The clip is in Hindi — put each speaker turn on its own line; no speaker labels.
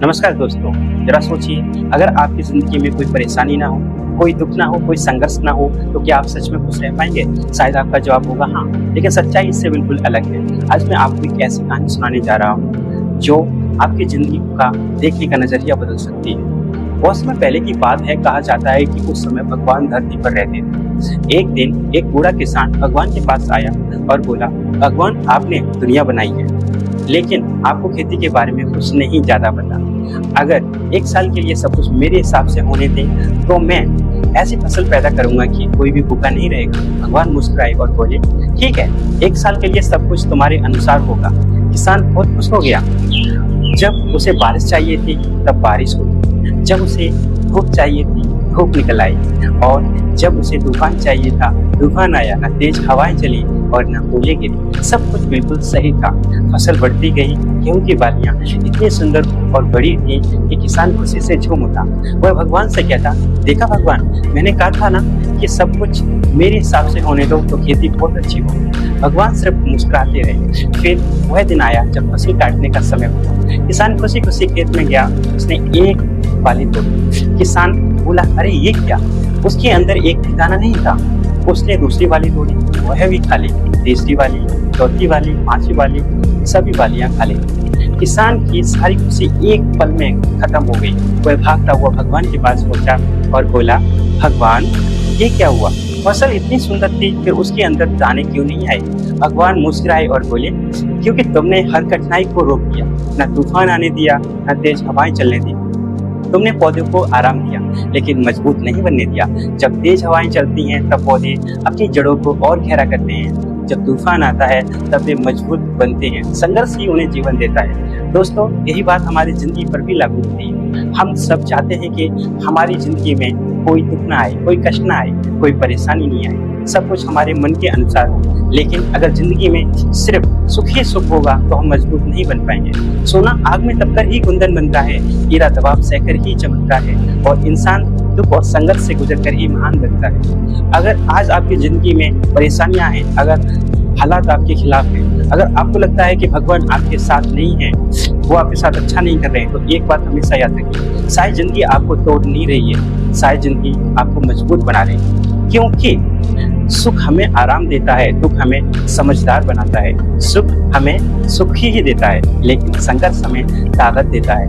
नमस्कार दोस्तों, जरा सोचिए, अगर आपकी ज़िंदगी में कोई परेशानी ना हो, कोई दुःख ना हो, कोई संघर्ष ना हो, तो क्या आप सच में खुश रह पाएँगे? शायद आपका जवाब होगा हाँ, लेकिन सच्चाई इससे बिल्कुल अलग है। आज मैं आपको एक ऐसी कहानी सुनाने जा रहा हूँ, जो आपकी ज़िंदगी का देखने का नज़रिया बदल सकती है। बहुत समय पहले की बात है, कहा जाता है कि उस समय भगवान धरती पर रहते थे। एक दिन एक बूढ़ा किसान भगवान के पास आया और बोला, भगवान आपने दुनिया बनाई है, लेकिन आपको खेती के बारे में कुछ नहीं ज़्यादा पता। अगर 1 साल के लिए सब कुछ मेरे हिसाब से होने दें, तो मैं ऐसी फसल पैदा करूंगा कि कोई भी भूखा नहीं रहेगा। भगवान मुस्कुराए और बोले, ठीक है, 1 साल के लिए सब कुछ तुम्हारे अनुसार होगा। किसान बहुत खुश हो गया। जब उसे बारिश चाहिए थी, तब बारिश हुई। जब उसे धूप चाहिए थी, धूप निकल आई। और जब उसे तूफान चाहिए था, तूफान आया। न तेज हवाएं चली और न ओले गिरी। सब कुछ बिल्कुल सही था। फसल बढ़ती गई। गेहूं की बालियां इतनी सुंदर और बड़ी थी कि किसान खुशी से झूम उठा। वह भगवान से कहता, देखा भगवान, मैंने कहा था ना कि सब कुछ मेरे हिसाब से होने दो तो खेती बहुत अच्छी हो। भगवान सिर्फ मुस्कुराते रहे। फिर वह दिन आया जब फसल काटने का समय हुआ। किसान खुशी खुशी खेत में गया। उसने एक बाली तोड़ी। किसान बोला, अरे ये क्या? उसके अंदर एक भी दाना नहीं था। उसने दूसरी वाली तोड़ी, वह भी खाली। तीसरी वाली, चौथी वाली, पांचवी वाली, सभी वालियां खाली। किसान की सारी खुशी एक पल में खत्म हो गई। वह भागता हुआ भगवान के पास पहुंचा और बोला, भगवान, ये क्या हुआ? फसल इतनी सुंदर थी, फिर उसके अंदर दाने क्यों नहीं आए? भगवान मुस्कुराए और बोले, क्योंकि तुमने हर कठिनाई को रोक दिया। न तूफान आने दिया, न तेज हवाएं चलने दी। तुमने पौधों को आराम दिया, लेकिन मजबूत नहीं बनने दिया। जब तेज हवाएं चलती हैं, तब पौधे अपनी जड़ों को और गहरा करते हैं। जब तूफान आता है, तब वे मजबूत बनते हैं। संघर्ष ही उन्हें जीवन देता है। दोस्तों, यही बात हमारी जिंदगी पर भी लागू होती है। हम सब चाहते हैं कि हमारी जिंदगी में कोई दुख ना आए, कोई कष्ट ना आए, कोई परेशानी नहीं आए, सब कुछ हमारे मन के अनुसार हो। लेकिन अगर जिंदगी में सिर्फ सुख ही सुख होगा, तो हम मजबूत नहीं बन पाएंगे। सोना आग में तपकर ही कुंदन बनता है, हीरा दबाव सहकर ही चमकता है, और इंसान दुख और संघर्ष से गुजरकर ही महान बनता है। अगर आज आपकी जिंदगी में परेशानियां हैं, अगर हालात आपके खिलाफ हैं, अगर आपको लगता है कि भगवान आपके साथ नहीं है, वो आपके साथ अच्छा नहीं कर रहे हैं, तो एक बात हमेशा याद रखिए, शायद जिंदगी आपको तोड़ नहीं रही है, शायद जिंदगी आपको मजबूत बना रही है। क्योंकि सुख हमें आराम देता है, दुख हमें समझदार बनाता है। सुख हमें सुख ही देता है, लेकिन संघर्ष हमें ताकत देता है।